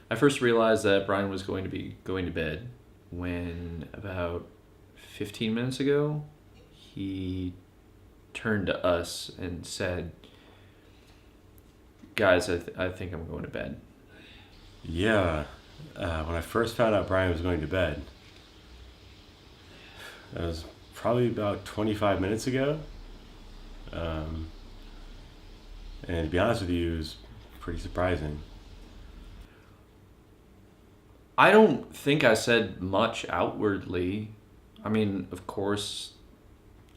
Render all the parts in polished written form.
I first realized that Brian was going to be going to bed when about 15 minutes ago he turned to us and said, "Guys, I think I'm going to bed." Yeah, when I first found out Brian was going to bed, that was probably about 25 minutes ago. Um, and to be honest with you, it was pretty surprising. I don't think I said much outwardly. I mean, of course,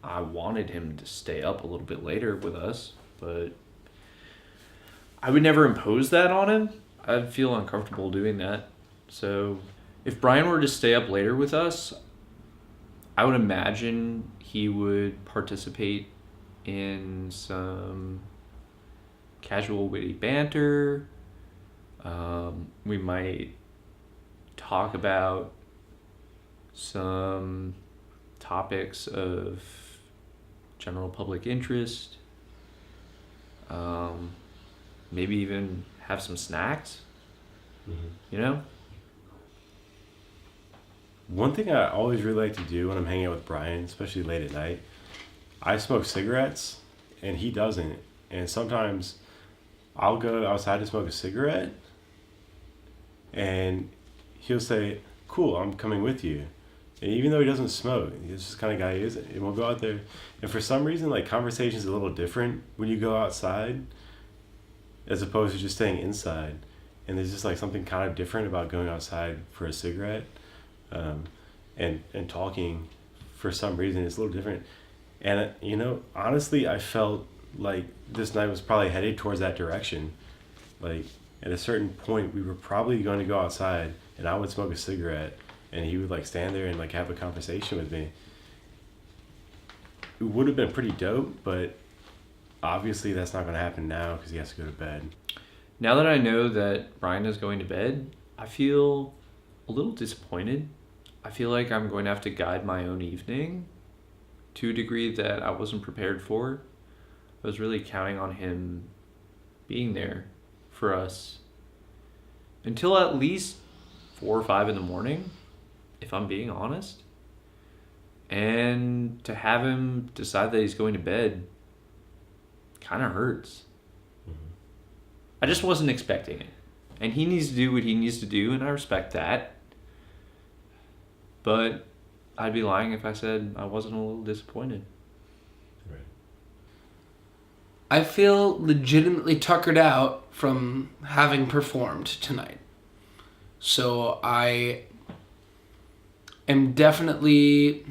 I wanted him to stay up a little bit later with us, but I would never impose that on him. I'd feel uncomfortable doing that. So, if Brian were to stay up later with us, I would imagine he would participate in some casual, witty banter. We might talk about some topics of general public interest. Um, Maybe even have some snacks, Mm-hmm. you know? One thing I always really like to do when I'm hanging out with Brian, especially late at night, I smoke cigarettes and he doesn't. And sometimes I'll go outside to smoke a cigarette and he'll say, "Cool, I'm coming with you." And even though he doesn't smoke, he's just the kind of guy he is. And we'll go out there. And for some reason, like, conversation's a little different when you go outside as opposed to just staying inside. And there's just like something kind of different about going outside for a cigarette, um, and talking. For some reason, it's a little different. And honestly, I felt like this night was probably headed towards that direction. Like, at a certain point, we were probably going to go outside, and I would smoke a cigarette, and he would like stand there and like have a conversation with me. It would have been pretty dope, but obviously that's not going to happen now because he has to go to bed. Now that I know that Brian is going to bed, I feel a little disappointed. I feel like I'm going to have to guide my own evening to a degree that I wasn't prepared for. I was really counting on him being there for us until at least 4 or 5 in the morning, if I'm being honest. And to have him decide that he's going to bed kind of hurts. I just wasn't expecting it. And he needs to do what he needs to do, and I respect that. But I'd be lying if I said I wasn't a little disappointed. Right. I feel legitimately tuckered out from having performed tonight. So I am definitely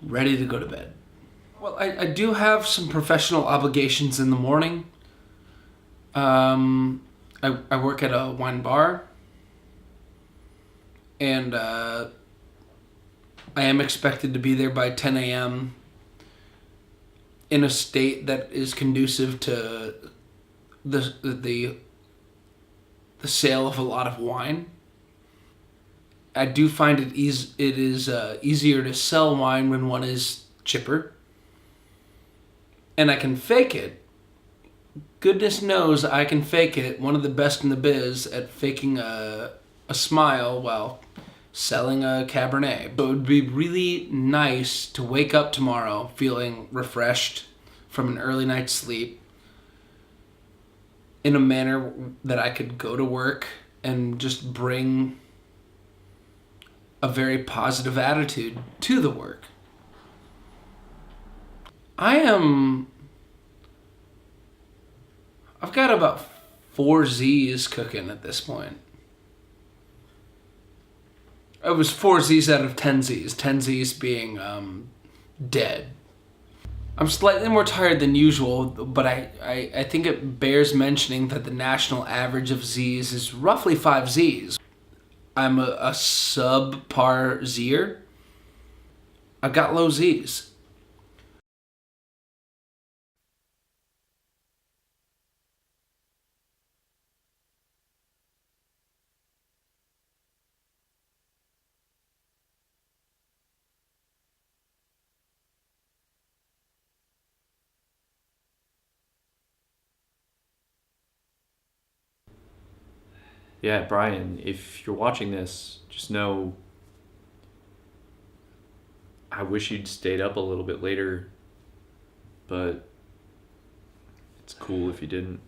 ready to go to bed. Well, I do have some professional obligations in the morning. I work at a wine bar, and I am expected to be there by 10 a.m. in a state that is conducive to the sale of a lot of wine. I do find it is easier to sell wine when one is chipper, and I can fake it. Goodness knows I can fake it. One of the best in the biz at faking a smile while selling a Cabernet. So it would be really nice to wake up tomorrow feeling refreshed from an early night's sleep in a manner that I could go to work and just bring a very positive attitude to the work. I've got about 4 Z's cooking at this point. It was 4 Z's out of 10 Z's. 10 Z's being dead. I'm slightly more tired than usual, but I think it bears mentioning that the national average of Z's is roughly 5 Z's. I'm a subpar Zer. I've got low Z's. Yeah, Brian, if you're watching this, just know I wish you'd stayed up a little bit later, but it's cool if you didn't.